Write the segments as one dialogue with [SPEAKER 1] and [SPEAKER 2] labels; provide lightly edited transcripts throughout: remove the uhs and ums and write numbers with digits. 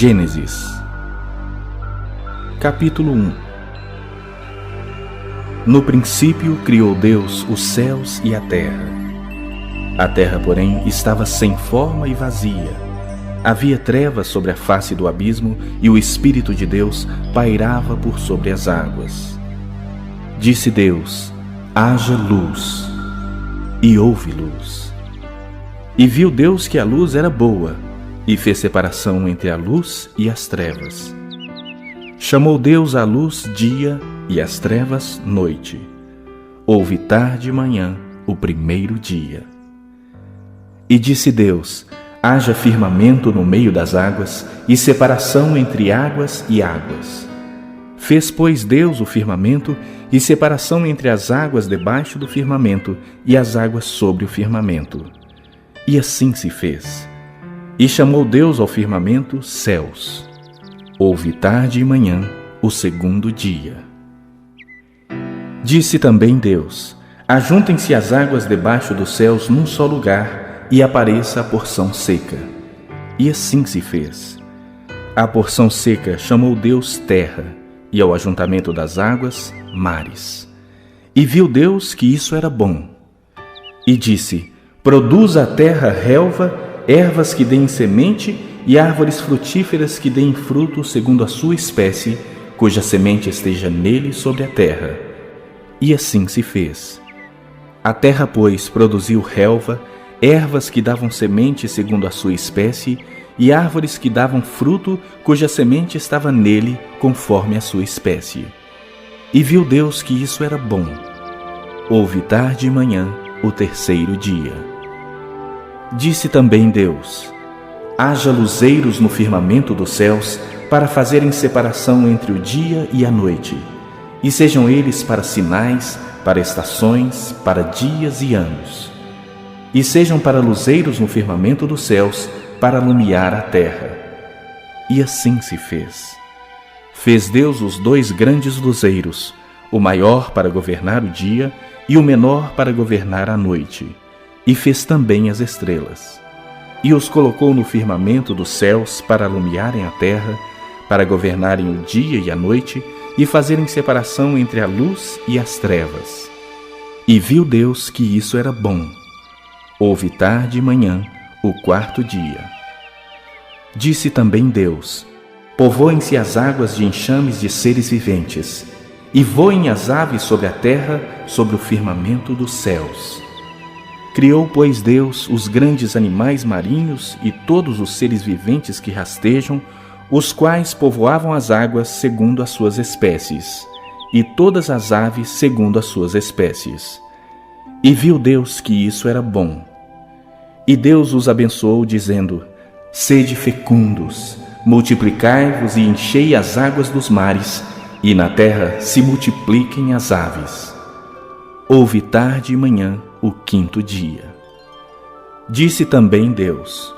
[SPEAKER 1] Gênesis, capítulo 1. No princípio criou Deus os céus e a terra. A terra, porém, estava sem forma e vazia. Havia trevas sobre a face do abismo e o Espírito de Deus pairava por sobre as águas. Disse Deus: haja luz. E houve luz. E viu Deus que a luz era boa, e fez separação entre a luz e as trevas. Chamou Deus a luz dia e as trevas noite. Houve tarde e manhã, o primeiro dia. E disse Deus: haja firmamento no meio das águas, e separação entre águas e águas. Fez, pois, Deus o firmamento, e separação entre as águas debaixo do firmamento e as águas sobre o firmamento. E assim se fez. E chamou Deus ao firmamento céus. Houve tarde e manhã, o segundo dia. Disse também Deus: ajuntem-se as águas debaixo dos céus num só lugar, e apareça a porção seca. E assim se fez. A porção seca chamou Deus terra, e ao ajuntamento das águas, mares. E viu Deus que isso era bom. E disse: produza a terra relva, ervas que deem semente e árvores frutíferas que deem fruto segundo a sua espécie, cuja semente esteja nele sobre a terra. E assim se fez. A terra, pois, produziu relva, ervas que davam semente segundo a sua espécie, e árvores que davam fruto, cuja semente estava nele conforme a sua espécie. E viu Deus que isso era bom. Houve tarde e manhã, o terceiro dia. Disse também Deus: haja luzeiros no firmamento dos céus, para fazerem separação entre o dia e a noite, e sejam eles para sinais, para estações, para dias e anos. E sejam para luzeiros no firmamento dos céus, para alumiar a terra. E assim se fez. Fez Deus os dois grandes luzeiros, o maior para governar o dia e o menor para governar a noite. E fez também as estrelas. E os colocou no firmamento dos céus para alumiarem a terra, para governarem o dia e a noite, e fazerem separação entre a luz e as trevas. E viu Deus que isso era bom. Houve tarde e manhã, o quarto dia. Disse também Deus: povoem-se as águas de enxames de seres viventes, e voem as aves sobre a terra, sobre o firmamento dos céus. Criou, pois, Deus os grandes animais marinhos e todos os seres viventes que rastejam, os quais povoavam as águas segundo as suas espécies, e todas as aves segundo as suas espécies. E viu Deus que isso era bom. E Deus os abençoou, dizendo: sede fecundos, multiplicai-vos e enchei as águas dos mares, e na terra se multipliquem as aves. Houve tarde e manhã, o quinto dia. Disse também Deus: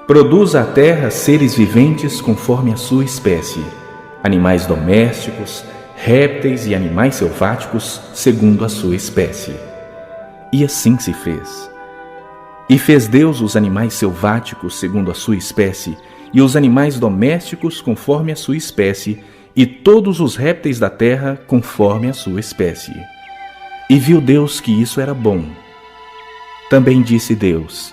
[SPEAKER 1] produza a terra seres viventes conforme a sua espécie, animais domésticos, répteis e animais selváticos segundo a sua espécie. E assim se fez. E fez Deus os animais selváticos segundo a sua espécie, e os animais domésticos conforme a sua espécie, e todos os répteis da terra conforme a sua espécie. E viu Deus que isso era bom. Também disse Deus: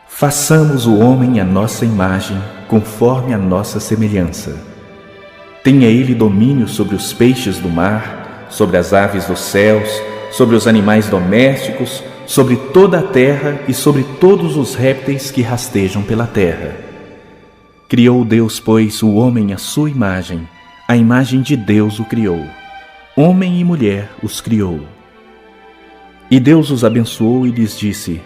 [SPEAKER 1] façamos o homem à nossa imagem, conforme a nossa semelhança. Tenha ele domínio sobre os peixes do mar, sobre as aves dos céus, sobre os animais domésticos, sobre toda a terra e sobre todos os répteis que rastejam pela terra. Criou Deus, pois, o homem à sua imagem, a imagem de Deus o criou. Homem e mulher os criou. E Deus os abençoou e lhes disse: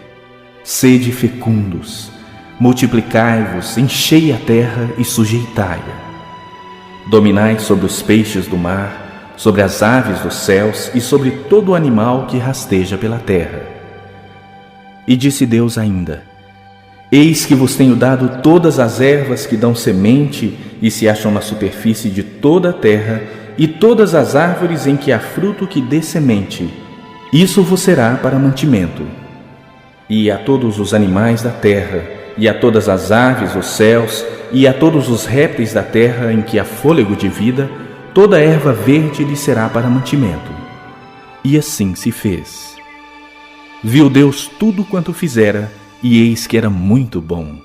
[SPEAKER 1] sede fecundos, multiplicai-vos, enchei a terra e sujeitai-a. Dominai sobre os peixes do mar, sobre as aves dos céus e sobre todo o animal que rasteja pela terra. E disse Deus ainda: eis que vos tenho dado todas as ervas que dão semente e se acham na superfície de toda a terra, e todas as árvores em que há fruto que dê semente. Isso vos será para mantimento. E a todos os animais da terra, e a todas as aves dos céus, e a todos os répteis da terra em que há fôlego de vida, toda erva verde lhe será para mantimento. E assim se fez. Viu Deus tudo quanto fizera, e eis que era muito bom.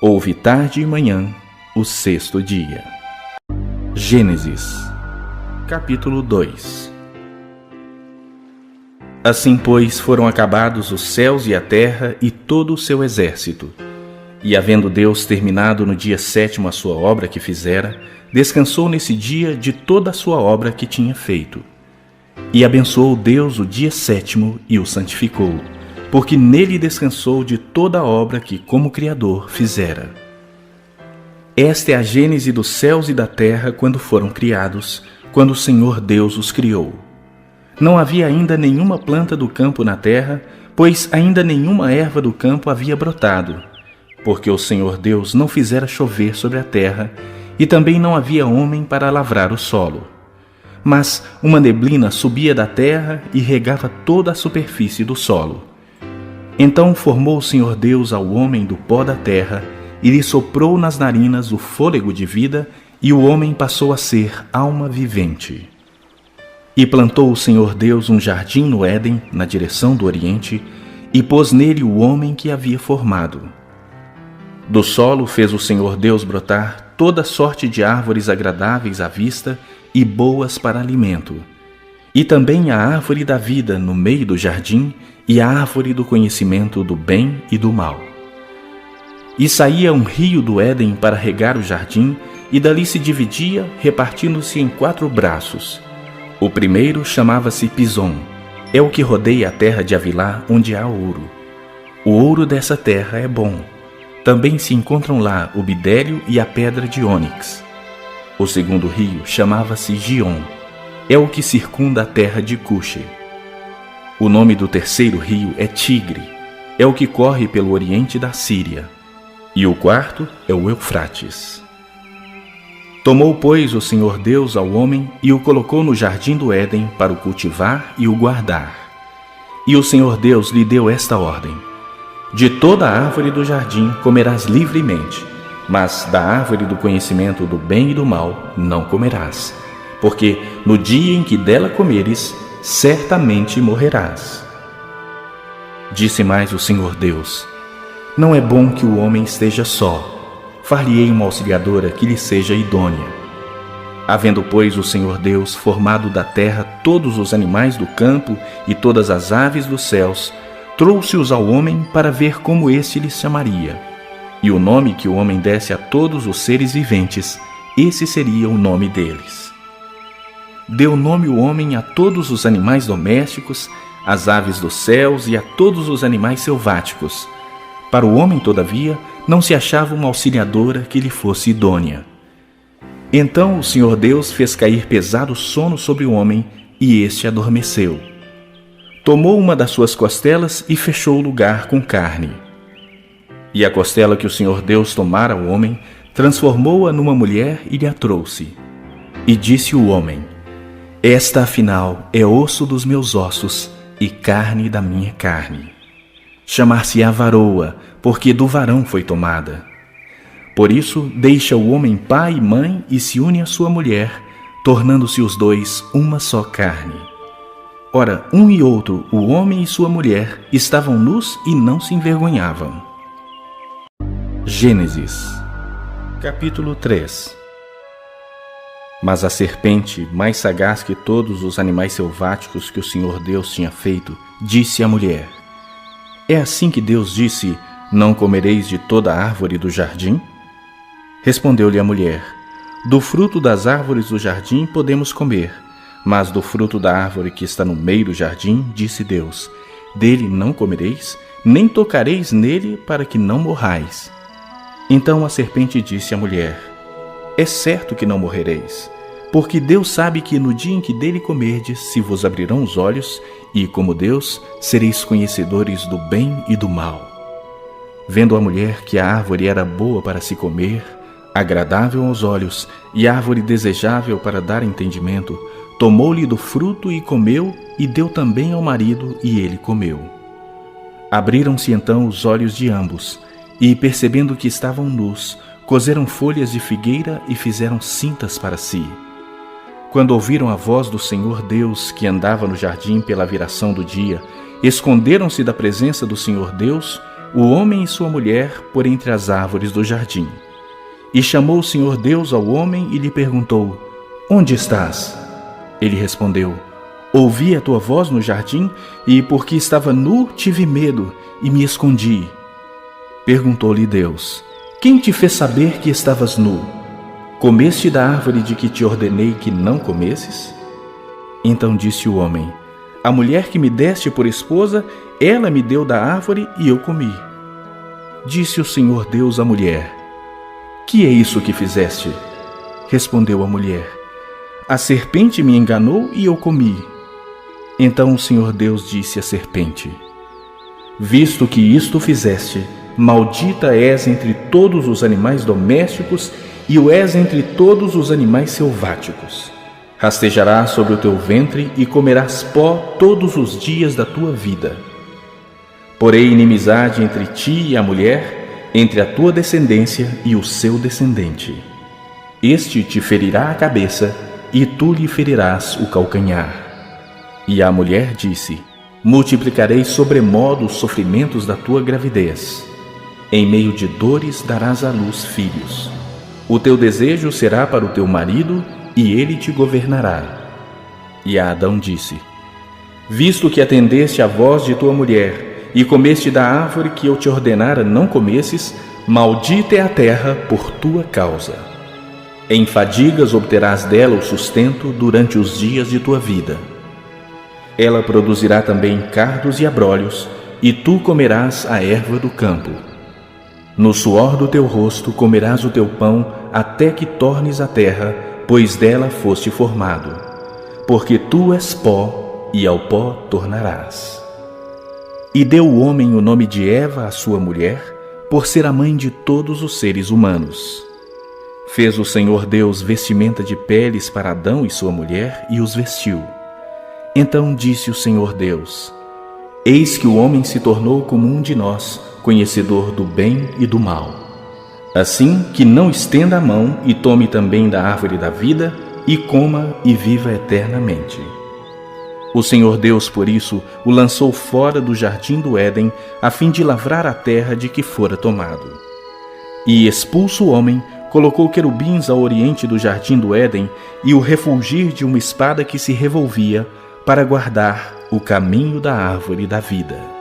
[SPEAKER 1] Houve tarde e manhã, o sexto dia. Gênesis, capítulo 2. Assim, pois, foram acabados os céus e a terra e todo o seu exército. E havendo Deus terminado no dia sétimo a sua obra que fizera, descansou nesse dia de toda a sua obra que tinha feito. E abençoou Deus o dia sétimo e o santificou, porque nele descansou de toda a obra que, como Criador, fizera. Esta é a gênese dos céus e da terra quando foram criados, quando o Senhor Deus os criou. Não havia ainda nenhuma planta do campo na terra, pois ainda nenhuma erva do campo havia brotado, porque o Senhor Deus não fizera chover sobre a terra, e também não havia homem para lavrar o solo. Mas uma neblina subia da terra e regava toda a superfície do solo. Então formou o Senhor Deus ao homem do pó da terra, e lhe soprou nas narinas o fôlego de vida, e o homem passou a ser alma vivente. E plantou o Senhor Deus um jardim no Éden, na direção do Oriente, e pôs nele o homem que havia formado. Do solo fez o Senhor Deus brotar toda sorte de árvores agradáveis à vista e boas para alimento, e também a árvore da vida no meio do jardim e a árvore do conhecimento do bem e do mal. E saía um rio do Éden para regar o jardim, e dali se dividia, repartindo-se em 4 braços. O primeiro chamava-se Pison, é o que rodeia a terra de Avilá, onde há ouro. O ouro dessa terra é bom. Também se encontram lá o bidélio e a pedra de ônix. O segundo rio chamava-se Gion, é o que circunda a terra de Cuxi. O nome do terceiro rio é Tigre, é o que corre pelo oriente da Síria. E o quarto é o Eufrates. Tomou, pois, o Senhor Deus ao homem e o colocou no jardim do Éden para o cultivar e o guardar. E o Senhor Deus lhe deu esta ordem: de toda a árvore do jardim comerás livremente, mas da árvore do conhecimento do bem e do mal não comerás, porque no dia em que dela comeres, certamente morrerás. Disse mais o Senhor Deus: não é bom que o homem esteja só. Far-lhe-ei uma auxiliadora que lhe seja idônea. Havendo, pois, o Senhor Deus formado da terra todos os animais do campo e todas as aves dos céus, trouxe-os ao homem para ver como este lhes chamaria. E o nome que o homem desse a todos os seres viventes, esse seria o nome deles. Deu nome o homem a todos os animais domésticos, às aves dos céus e a todos os animais selváticos. Para o homem, todavia, não se achava uma auxiliadora que lhe fosse idônea. Então o Senhor Deus fez cair pesado sono sobre o homem, e este adormeceu. Tomou uma das suas costelas e fechou o lugar com carne. E a costela que o Senhor Deus tomara ao homem, transformou-a numa mulher e lhe a trouxe. E disse o homem: esta, afinal, é osso dos meus ossos e carne da minha carne. Chamar-se-á varoa, porque do varão foi tomada. Por isso, deixa o homem pai e mãe e se une à sua mulher, tornando-se os dois uma só carne. Ora, um e outro, o homem e sua mulher, estavam nus e não se envergonhavam. Gênesis, capítulo 3. Mas a serpente, mais sagaz que todos os animais selváticos que o Senhor Deus tinha feito, disse à mulher: é assim que Deus disse: não comereis de toda a árvore do jardim? Respondeu-lhe a mulher: do fruto das árvores do jardim podemos comer, mas do fruto da árvore que está no meio do jardim, disse Deus: dele não comereis, nem tocareis nele, para que não morrais. Então a serpente disse à mulher: é certo que não morrereis, porque Deus sabe que no dia em que dele comerdes, se vos abrirão os olhos, e, como Deus, sereis conhecedores do bem e do mal. Vendo a mulher que a árvore era boa para se comer, agradável aos olhos, e árvore desejável para dar entendimento, tomou-lhe do fruto e comeu, e deu também ao marido, e ele comeu. Abriram-se então os olhos de ambos, e, percebendo que estavam nus, coseram folhas de figueira e fizeram cintas para si. Quando ouviram a voz do Senhor Deus, que andava no jardim pela viração do dia, esconderam-se da presença do Senhor Deus, o homem e sua mulher, por entre as árvores do jardim. E chamou o Senhor Deus ao homem e lhe perguntou: Onde estás? Ele respondeu: Ouvi a tua voz no jardim, e porque estava nu, tive medo e me escondi. Perguntou-lhe Deus: Quem te fez saber que estavas nu? Comeste da árvore de que te ordenei que não comesses? Então disse o homem: A mulher que me deste por esposa, ela me deu da árvore e eu comi. Disse o Senhor Deus à mulher: Que é isso que fizeste? Respondeu a mulher: A serpente me enganou e eu comi. Então o Senhor Deus disse à serpente: Visto que isto fizeste, maldita és entre todos os animais domésticos e o és entre todos os animais selváticos. Rastejarás sobre o teu ventre e comerás pó todos os dias da tua vida. Porém inimizade entre ti e a mulher, entre a tua descendência e o seu descendente. Este te ferirá a cabeça, e tu lhe ferirás o calcanhar. E a mulher disse: Multiplicarei sobremodo os sofrimentos da tua gravidez. Em meio de dores darás à luz filhos. O teu desejo será para o teu marido, e ele te governará. E a Adão disse: Visto que atendeste à voz de tua mulher, e comeste da árvore que eu te ordenara não comesses, maldita é a terra por tua causa. Em fadigas obterás dela o sustento durante os dias de tua vida. Ela produzirá também cardos e abrolhos, e tu comerás a erva do campo. No suor do teu rosto comerás o teu pão até que tornes a terra, pois dela foste formado. Porque tu és pó, e ao pó tornarás. E deu o homem o nome de Eva à sua mulher, por ser a mãe de todos os seres humanos. Fez o Senhor Deus vestimenta de peles para Adão e sua mulher, e os vestiu. Então disse o Senhor Deus: Eis que o homem se tornou como um de nós, conhecedor do bem e do mal. Assim que não estenda a mão e tome também da árvore da vida, e coma e viva eternamente. O Senhor Deus, por isso, o lançou fora do jardim do Éden, a fim de lavrar a terra de que fora tomado. E, expulso o homem, colocou querubins ao oriente do jardim do Éden e o refulgir de uma espada que se revolvia, para guardar o caminho da árvore da vida.